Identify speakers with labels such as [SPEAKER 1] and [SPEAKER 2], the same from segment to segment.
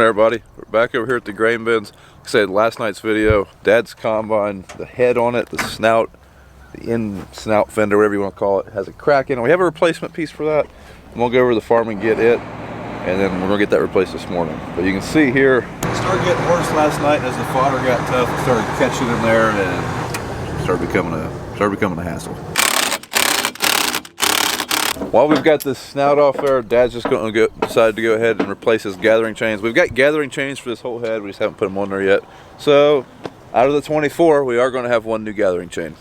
[SPEAKER 1] Morning everybody, we're back over here at the grain bins. Like I said, last night's video, Dad's combine, the head on it, the snout, the end snout fender, whatever you want to call it, has a crack in it. We have a replacement piece for that. I'm gonna go over to the farm and get it, and then we're gonna get that replaced this morning. But you can see here, it started getting worse last night as the fodder got tough. It started catching in there and it started becoming a hassle. While we've got this snout off there, Dad's just going to decide to go ahead and replace his gathering chains. We've got gathering chains for this whole head, we just haven't put them on there yet. So, out of the 24, we are going to have one new gathering chain.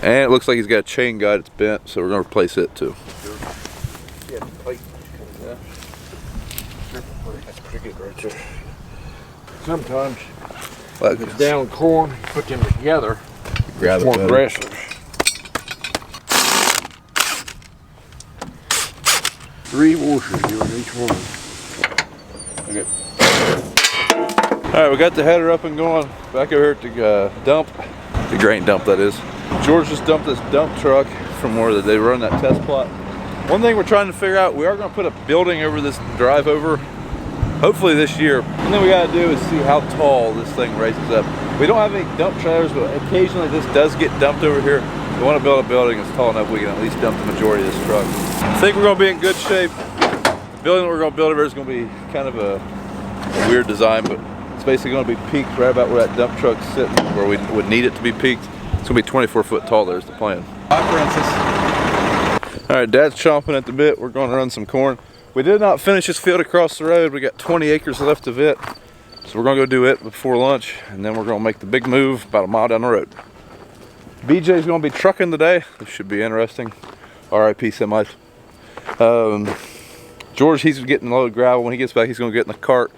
[SPEAKER 1] And it looks like he's got a chain guide that's bent, so we're going to replace it too.
[SPEAKER 2] Yeah, plate comes down. That's pretty good right there. Sometimes,
[SPEAKER 1] Like
[SPEAKER 2] it's down corn, you put them together,
[SPEAKER 1] grab
[SPEAKER 2] it's more aggressive. 3 washers doing each one.
[SPEAKER 1] Okay. Alright, we got the header up and going. Back over here at the dump. The grain dump, that is. George just dumped this dump truck from where they run that test plot. One thing we're trying to figure out, we are going to put a building over this drive over, hopefully this year. One thing we got to do is see how tall this thing raises up. We don't have any dump trailers, but occasionally this does get dumped over here. We want to build a building that's tall enough we can at least dump the majority of this truck. I think we're going to be in good shape. The building that we're going to build over here is going to be kind of a weird design, but it's basically going to be peaked right about where that dump truck's sitting, where we would need it to be peaked. It's going to be 24 foot tall. There's the plan. Hi, Princess. All right, Dad's chomping at the bit. We're going to run some corn. We did not finish this field across the road. We got 20 acres left of it, so we're going to go do it before lunch, and then we're going to make the big move about a mile down the road. BJ's going to be trucking today. This should be interesting. RIP semis. George, he's getting a load of gravel. When he gets back, he's going to get in the cart.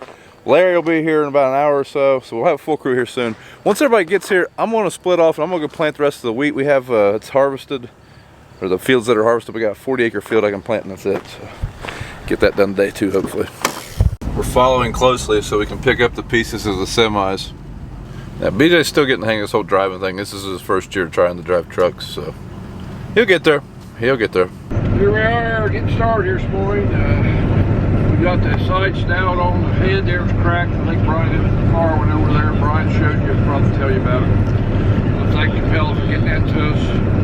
[SPEAKER 1] Larry will be here in about an hour or so, so we'll have a full crew here soon. Once everybody gets here, I'm going to split off and I'm going to go plant the rest of the wheat. We have, it's harvested, or the fields that are harvested. We got a 40-acre field I can plant, and that's it. So get that done today too, hopefully. We're following closely so we can pick up the pieces of the semis. Now, BJ's still getting the hang of this whole driving thing. This is his first year trying to drive trucks, so he'll get there. He'll get there.
[SPEAKER 2] Here we are, getting started here this morning. We got the side snout on the head there, it's cracked. I think Brian in the car went over there. Brian showed you, he'll probably tell you about it. I thank the fella for getting that to us.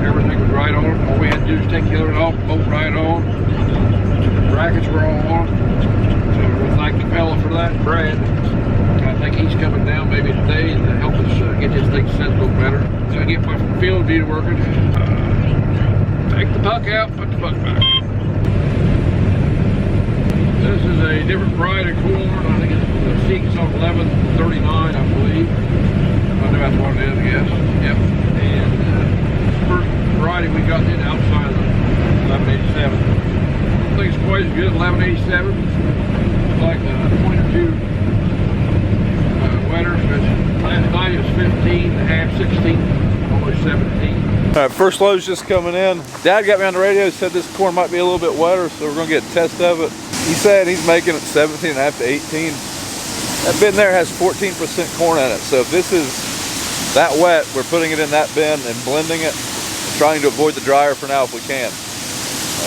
[SPEAKER 2] Everything was right on. All we had to do is take the other off, bolt right on. The brackets were all on. So we thank the fella for that, Brad. I think he's coming down maybe today to help us get this thing set a little better. So I get my field view working. Take the buck out, put the buck back. This is a different variety of corn. I think it's the Seek's on 1139, I believe. I know that's what it is, I guess. Yep. And first variety we got in outside of 1187. I don't think it's quite as good as 1187. It's like a point or two wetter. Last night it was 15, half 16, almost 17.
[SPEAKER 1] All right, first load's just coming in. Dad got me on the radio, said this corn might be a little bit wetter, so we're gonna get a test of it. He said he's making it 17 and a half to 18. That bin there has 14% corn in it, so if this is that wet, we're putting it in that bin and blending it, and trying to avoid the dryer for now if we can.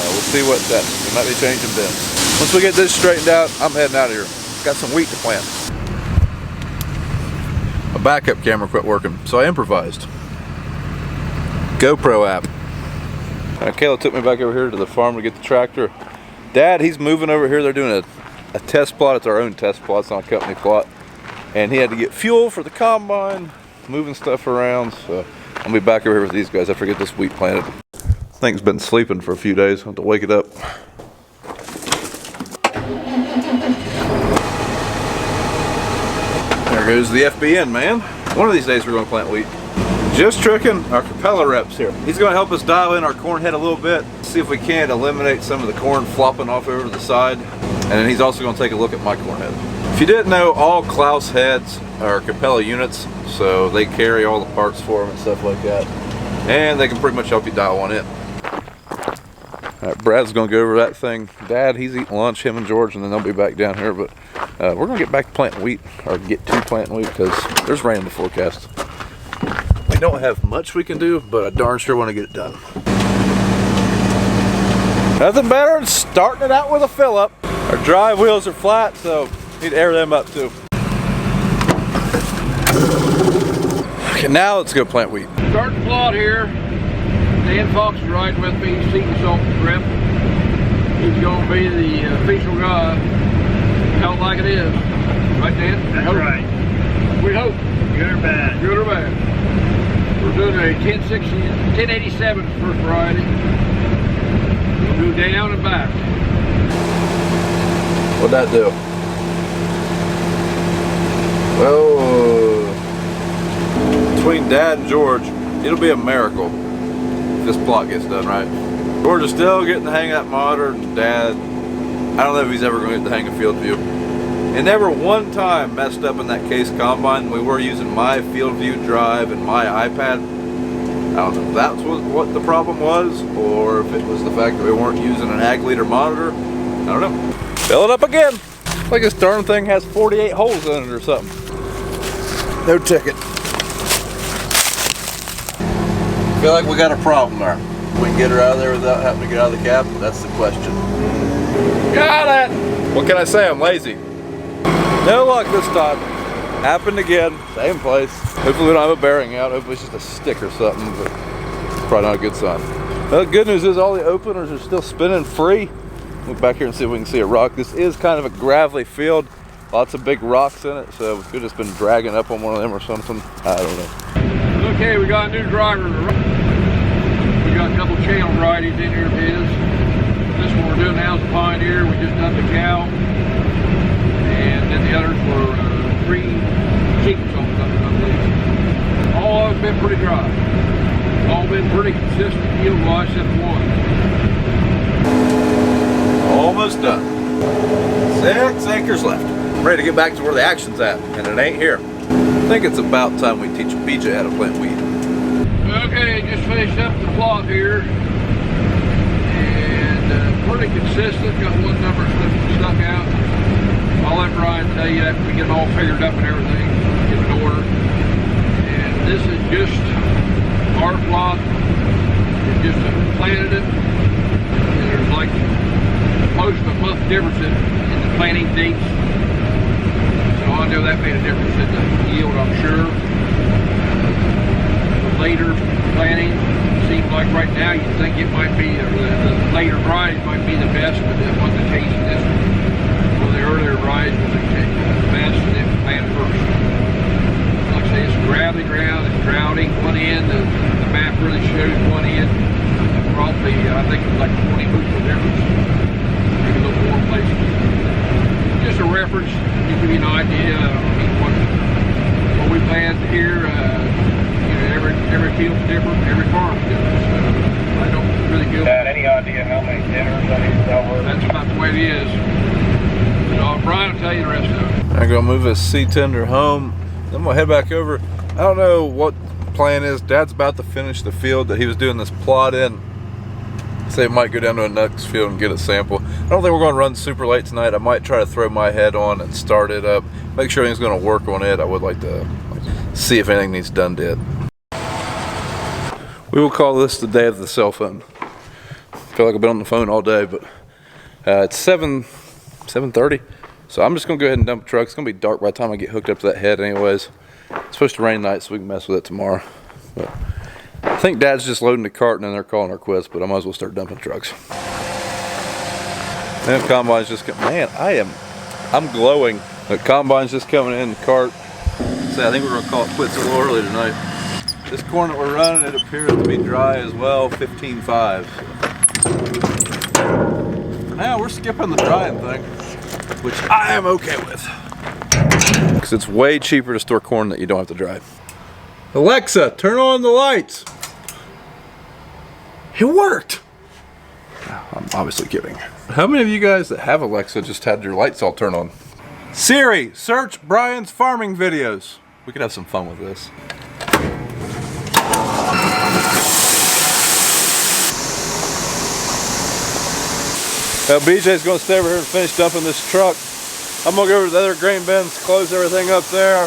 [SPEAKER 1] We'll see what that, we might be changing bins. Once we get this straightened out, I'm heading out of here. Got some wheat to plant. My backup camera quit working, so I improvised. GoPro app. Kayla took me back over here to the farm to get the tractor. Dad, he's moving over here. They're doing a test plot. It's our own test plot. It's not a company plot. And he had to get fuel for the combine, moving stuff around. So I'll be back over here with these guys after I get this wheat planted. Thing's been sleeping for a few days. I'll have to wake it up. There goes the FBN, man. One of these days we're going to plant wheat. Just tricking our Capella reps here. He's going to help us dial in our corn head a little bit, see if we can't eliminate some of the corn flopping off over to the side. And then he's also going to take a look at my corn head. If you didn't know, all Klaus heads are Capella units, so they carry all the parts for them and stuff like that. And they can pretty much help you dial one in. All right, Brad's going to go over that thing. Dad, he's eating lunch, him and George, and then they'll be back down here. But we're going to get back to planting wheat, or get to planting wheat, because there's rain in the forecast. We don't have much we can do, but I darn sure want to get it done. Nothing better than starting it out with a fill-up. Our drive wheels are flat, so need to air them up too. Okay, now let's go plant wheat.
[SPEAKER 2] Start the plot here. Dan Fox is riding with me. He's seeking salt grip. He's going to be the official guy. Tell it like it is. Right, Dan?
[SPEAKER 3] That's right.
[SPEAKER 2] We hope.
[SPEAKER 3] Good or bad?
[SPEAKER 2] Good or bad. We're doing a 1087 first variety. We'll do down and back.
[SPEAKER 1] What'd that do? Well, between Dad and George, it'll be a miracle if this plot gets done right. George is still getting the hang of that monitor, and Dad, I don't know if he's ever going to get the hang of field view. And never one time messed up in that Case combine. We were using my field view drive and my iPad. I don't know if that's what the problem was, or if it was the fact that we weren't using an ag leader monitor. I don't know. Fill it up again. Like this darn thing has 48 holes in it or something. No ticket. Feel like we got a problem there. We can get her out of there without having to get out of the cab? That's the question. Got it! What can I say? I'm lazy. No luck this time. Happened again. Same place. Hopefully we don't have a bearing out. Hopefully it's just a stick or something, but probably not a good sign. Well, the good news is all the openers are still spinning free. Look back here and see if we can see a rock. This is kind of a gravelly field. Lots of big rocks in it, so it could have just been dragging up on one of them or something. I don't know.
[SPEAKER 2] Okay, we got a new driver. We got a couple channel varieties in here of his. This one we're doing now is a Pioneer. We just done the cow. And then the others were 3 sequence on something, I believe. All of them been pretty dry. All been pretty consistent yield-wise except one.
[SPEAKER 1] Almost done. 6 acres left. I'm ready to get back to where the action's at, and it ain't here. I think it's about time we teach BJ how to plant wheat.
[SPEAKER 2] Okay, just finished up the plot here. And pretty consistent. Got one number stuck out. I'll let Brian tell you after we get it all figured up and everything, get it in order. And this is just our plot. We just planted it. And there's like most of a month difference in the planting dates. So I know that made a difference in the yield, I'm sure. The later planting seems like right now you'd think it might be, the later varieties might be the best, but that wasn't the case in this one. Well, the earlier varieties was the best and then planted first. Like I say, it's gravelly ground, it's droughty. One end, the map really shows one end. Probably, I think it was like 20 bushel difference. Maybe a little more places. Just a reference, to give you an idea of what we planned here. Every field's different, every farm's different. So I don't really go.
[SPEAKER 3] Any idea how many dinners I need to cover?
[SPEAKER 2] That's about the way it is. So Brian will tell you the rest of it.
[SPEAKER 1] I'm gonna move this seed tender home. Then I'm gonna head back over. I don't know what the plan is. Dad's about to finish the field that he was doing this plot in. So he might go down to the next field and get a sample. I don't think we're gonna run super late tonight. I might try to throw my head on and start it up. Make sure everything's gonna work on it. I would like to see if anything needs done to it. We will call this the day of the cell phone. I feel like I've been on the phone all day, but it's 7:30. So I'm just gonna go ahead and dump the truck. It's gonna be dark by the time I get hooked up to that head anyways. It's supposed to rain tonight, so we can mess with it tomorrow. But I think Dad's just loading the cart and then they're calling our quits, but I might as well start dumping trucks. And the combine's just coming. Man, I'm glowing. The combine's just coming in the cart. So I think we're gonna call it quits a little early tonight. This corn that we're running, it appears to be dry as well, 15.5. Now we're skipping the drying thing, which I am okay with. Because it's way cheaper to store corn that you don't have to dry. Alexa, turn on the lights. It worked. I'm obviously kidding. How many of you guys that have Alexa just had your lights all turned on? Siri, search Brian's farming videos. We could have some fun with this. BJ's gonna stay over here and finish dumping this truck. I'm gonna go over to the other grain bins, close everything up there,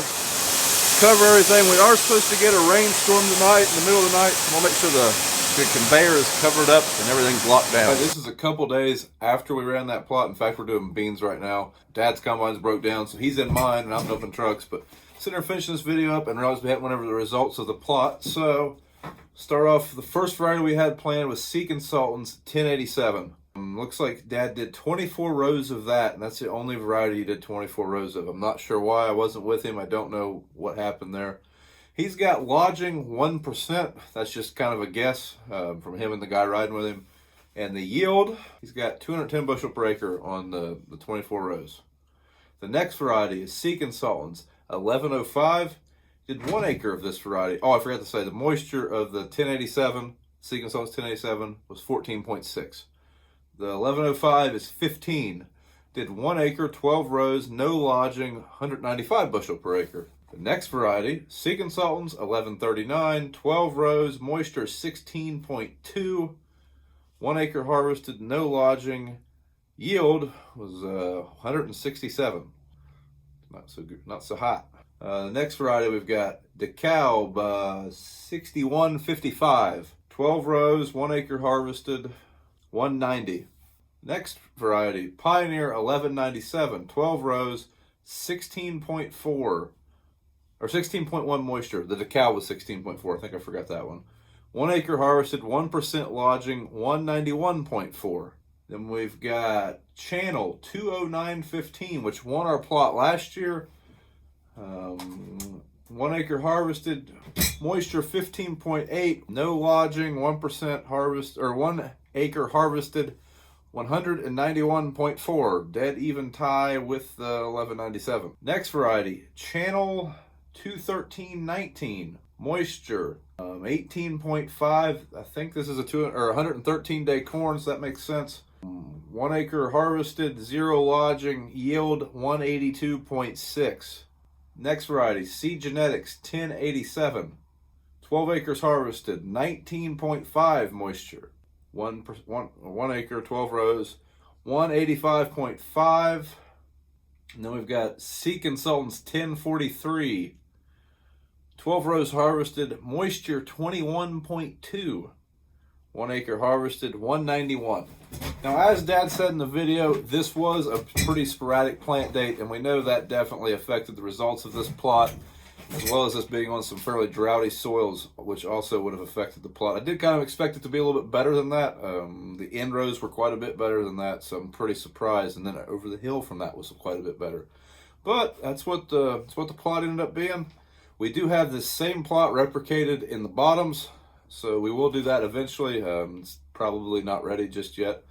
[SPEAKER 1] cover everything. We are supposed to get a rainstorm tonight, in the middle of the night. I'm gonna make sure the the conveyor is covered up and everything's locked down. This is a couple days after we ran that plot. In fact, we're doing beans right now. Dad's combine's broke down, so he's in mine and I'm dumping trucks. But sitting there finishing this video up and realized we hadn't went over the results of the plot. So start off, the first variety we had planned was Seek & Sultan's 1087. Looks like Dad did 24 rows of that, and that's the only variety he did 24 rows of. I'm not sure why. I wasn't with him. I don't know what happened there. He's got lodging 1%. That's just kind of a guess from him and the guy riding with him. And the yield, he's got 210 bushel per acre on the 24 rows. The next variety is Seek & Sultan's 1105. Did 1 acre of this variety. Oh, I forgot to say, the moisture of the 1087, Seek & Sultan's 1087, was 14.6. The 1105 is 15. Did 1 acre, 12 rows, no lodging, 195 bushel per acre. The next variety, Seek & Sultan's 1139, 12 rows, moisture 16.2, 1 acre harvested, no lodging, yield was 167. Not so good, not so hot. The next variety we've got DeKalb 6155, 12 rows, 1 acre harvested, 190. Next variety, Pioneer 1197, 12 rows, 16.4 or 16.1 moisture. The DeKalb was 16.4. I think I forgot that one. 1 acre harvested, 1% lodging, 191.4. Then we've got Channel 20915, which won our plot last year. 1 acre harvested, moisture 15.8, no lodging, 1% harvest, or 1 acre harvested, 191.4, dead even tie with the 1197. Next variety, Channel 21319, moisture 18.5. I think this is a 113-day corn, so that makes sense. 1 acre harvested, 0 lodging, yield 182.6. Next variety, Seed Genetics 1087, 12 acres harvested, 19.5 moisture. 1 acre, 12 rows, 185.5. And then we've got Seek & Sultan's 1043, 12 rows harvested, moisture 21.2, 1 acre harvested, 191. Now, as Dad said in the video, this was a pretty sporadic plant date, and we know that definitely affected the results of this plot, as well as this being on some fairly droughty soils, which also would have affected the plot. I did kind of expect it to be a little bit better than that. The end rows were quite a bit better than that, so I'm pretty surprised. And then over the hill from that was quite a bit better. But that's what the plot ended up being. We do have this same plot replicated in the bottoms, so we will do that eventually. It's probably not ready just yet.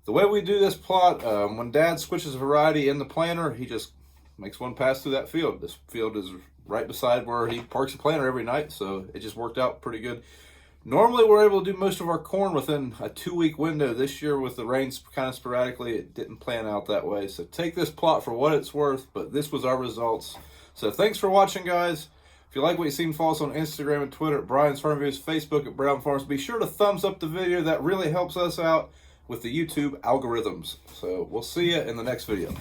[SPEAKER 1] The way we do this plot, when Dad switches a variety in the planter, he just makes one pass through that field. This field is right beside where he parks the planter every night, so it just worked out pretty good. Normally we're able to do most of our corn within a 2-week window. This year with the rains kind of sporadically, it didn't plan out that way. So take this plot for what it's worth, but this was our results. So thanks for watching, guys. If you like what you see, follow us on Instagram and Twitter at Brian's Farm Views, Facebook at Brown Farms. Be sure to thumbs up the video. That really helps us out with the YouTube algorithms. So we'll see you in the next video.